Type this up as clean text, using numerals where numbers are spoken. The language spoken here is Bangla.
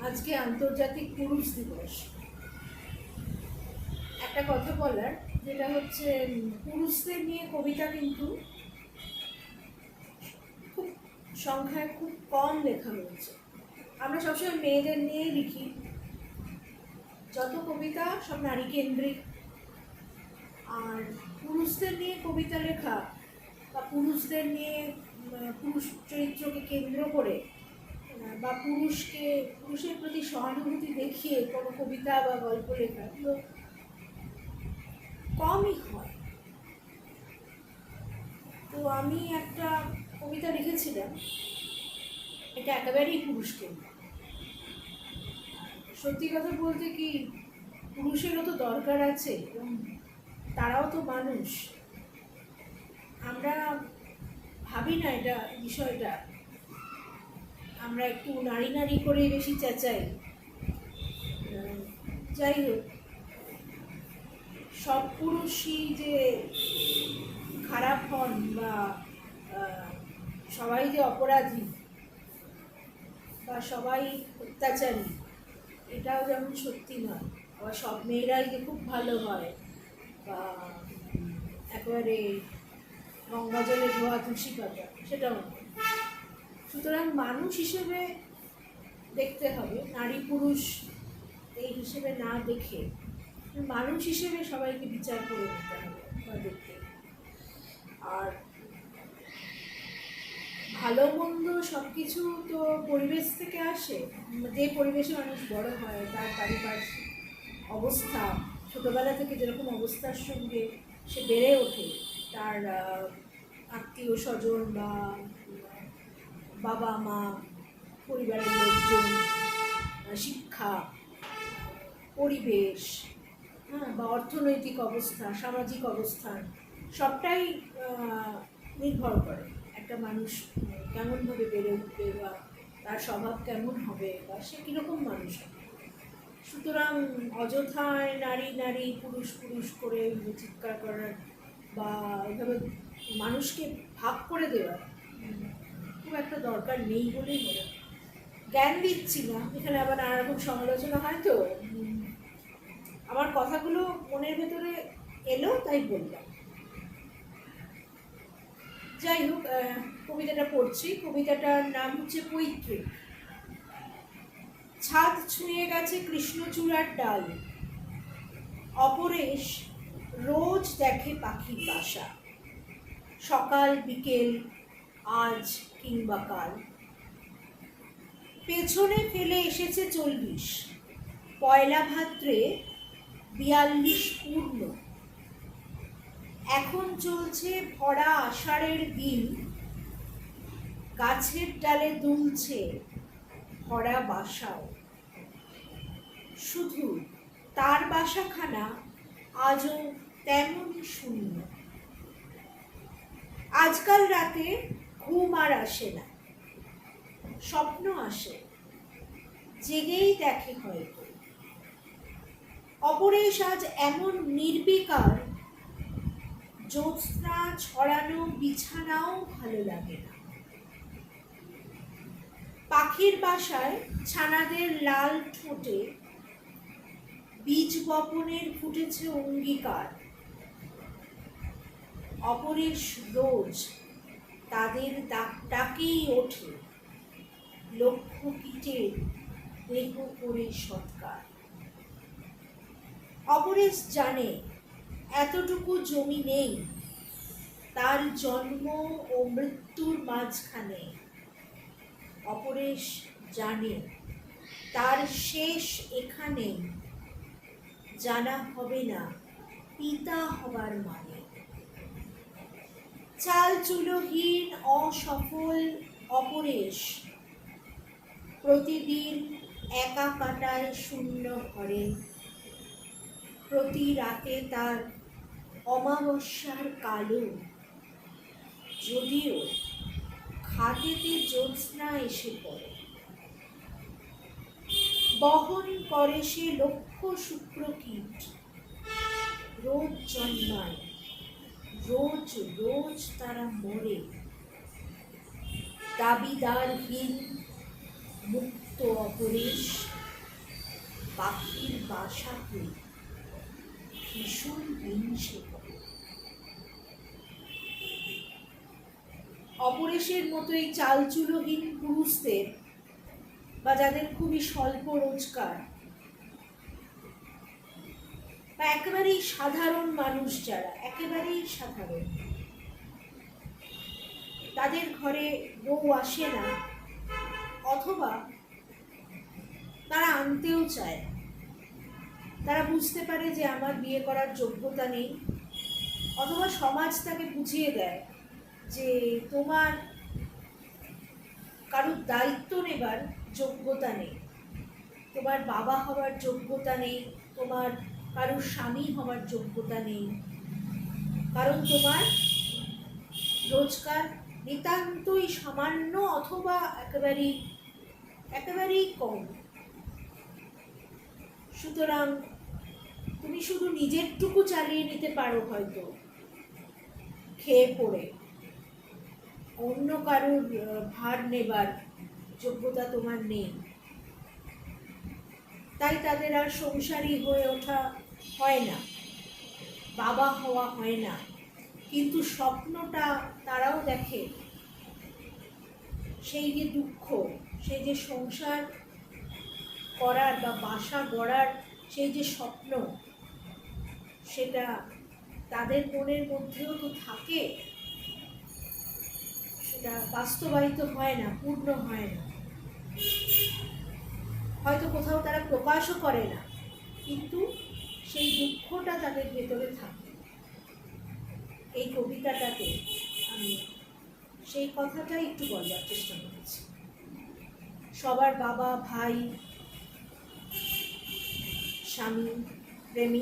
আজকে আন্তর্জাতিক পুরুষ দিবস। একটা কথা বলার, যেটা হচ্ছে পুরুষদের নিয়ে কবিতা কিন্তু খুব সংখ্যায় খুব কম লেখা হয়েছে। আমরা সবসময় মেয়েদের নিয়েই লিখি, যত কবিতা সব নারী কেন্দ্রিক। আর পুরুষদের নিয়ে কবিতা লেখা বা পুরুষদের নিয়ে পুরুষ চরিত্রকে কেন্দ্র করে বা পুরুষের প্রতি সহানুভূতি দেখিয়ে কোনো কবিতা বা গল্প লেখা এগুলো কমই হয়। তো আমি একটা কবিতা লিখেছিলাম, এটা একেবারেই পুরুষকে। সত্যি কথা বলতে কি, পুরুষেরও তো দরকার আছে এবং তারাও তো মানুষ। আমরা ভাবি না এটা বিষয়টা, আমরা একটু নারী নারী করে বেশি চেঁচাই। যাই হোক, সব পুরুষই যে খারাপ হন বা সবাই যে অপরাধী বা সবাই অত্যাচারী, এটাও যেমন সত্যি নয়। আবার সব মেয়েরাই যে খুব ভালো হয় বা একেবারে গঙ্গা জলে ধোয়া তুলসী পাতা, সেটাও নয়। সুতরাং মানুষ হিসেবে দেখতে হবে, নারী পুরুষ এই হিসেবে না দেখে মানুষ হিসেবে সবাইকে বিচার করে নিতে হবে বা দেখতে। আর ভালো মন্দ সব কিছু তো পরিবেশ থেকে আসে। যে পরিবেশে মানুষ বড় হয়, তার পারিপার্শ্বিক অবস্থা, ছোটোবেলা থেকে যেরকম অবস্থার সঙ্গে সে বেড়ে ওঠে, তার আত্মীয় স্বজন বা বাবা মা, পরিবারের লোকজন, শিক্ষা, পরিবেশ, বা অর্থনৈতিক অবস্থা, সামাজিক অবস্থান, সবটাই নির্ভর করে একটা মানুষ কেমনভাবে বেড়ে উঠবে বা তার স্বভাব কেমন হবে বা সে কীরকম মানুষ হবে। সুতরাং অযথায় নারী নারী পুরুষ পুরুষ করে চিৎকার করার বা এভাবে মানুষকে ভাগ করে দেওয়ার খুব একটা দরকার নেই বলেই মনে হয়। জ্ঞান দিচ্ছি না, এখানে আবার নানা রকম সমালোচনা হয়, তো আমার কথাগুলো মনের ভেতরে এলো তাই বললাম। যাই হোক, কবিতাটা পড়ছি। কবিতাটার নাম হচ্ছে পৈতৃক। ছাদ ছুঁয়ে গেছে কৃষ্ণচূড়ার ডাল, অপরেশ রোজ দেখে পাখির বাসা, সকাল বিকেল আজ কিংবা কাল। পেছনে ফেলে এসেছে 40, পয়লা ভাদ্রে 42 পূর্ণ। এখন চলছে ভরা আষাঢ়ের দিন, গাছের ডালে দুলছে ভরা বাসাও। শুধু তার বাসাখানা আজও তেমনই শূন্য। আজকাল রাতে ঘুম আর আসে না, স্বপ্ন আসে, জেগেই দেখে হয়তো। অপরেশ আজ এমন নির্বিকার, জ্যোৎস্না ছড়ানো বিছানাও ভালো লাগে না। পাখির বাসায় ছানাদের লাল ঠোঁটে বীজ বপনের ফুটেছে অঙ্গীকার। অপরেশ রোজ তাদের ডাকেই ওঠে, লক্ষ কীটের দেহ করে সৎকার। অপরেশ জানে এতটুকু জমি নেই তার জন্ম ও মৃত্যুর মাঝখানে। অপরেশ জানে তার শেষ এখানে, জানা হবে না পিতা হবার মানে। চাল চুলোহীন অসফল অপরেশ প্রতিদিন একা কাটায় শূন্য ঘরে। প্রতি রাতে তার অমাবস্যার কালো, যদিও খাটেতে জ্যোৎস্না এসে পড়ে। বহন করে সে লক্ষ শুক্রকীট, রোজ জন্মায়, রোজ রোজ তারা মরে। দাবিদারহীন মুক্ত অপরেশ পাখির বাসাকে ভীষণ হিংসে করে। অপরেশের মতো এই চালচুলোহীন পুরুষদের বা যাদের খুবই স্বল্প রোজগার বা একেবারেই সাধারণ মানুষ, যারা একেবারেই সাধারণ, তাদের ঘরে বউ আসে না, অথবা তারা আনতেও চায় না। তারা বুঝতে পারে যে আমার বিয়ে করার যোগ্যতা নেই, অথবা সমাজ তাকে বুঝিয়ে দেয় যে তোমার কারোর দায়িত্ব নেবার যোগ্যতা নেই, তোমার বাবা হওয়ার যোগ্যতা নেই, তোমার কারোর স্বামী হওয়ার যোগ্যতা নেই, কারণ তোমার রোজগার নিতান্তই সামান্য অথবা একেবারেই কম। সুতরাং তুমি শুধু নিজেরটুকু চালিয়ে নিতে পারো হয়তো খেয়ে পড়ে, অন্য কারোর ভার নেবার যোগ্যতা তোমার নেই। তাই তাদের আর সংসারী হয়ে ওঠা হয় না, বাবা হওয়া হয় না। কিন্তু স্বপ্নটা তারাও দেখে, সেই যে দুঃখ, সেই যে সংসার করার বা বাসা গড়ার সেই যে স্বপ্ন, সেটা তাদের মনের মধ্যেও তো থাকে, সেটা বাস্তবায়িত হয় না, পূর্ণ হয় না। হয়তো কোথাও তারা প্রকাশও করে না, কিন্তু সেই দুঃখটা তাদের ভেতরে থাকে। এই কবিতাটাতে আমি সেই কথাটাই একটু বলবার চেষ্টা করেছি। সবার বাবা, ভাই, স্বামী, প্রেমী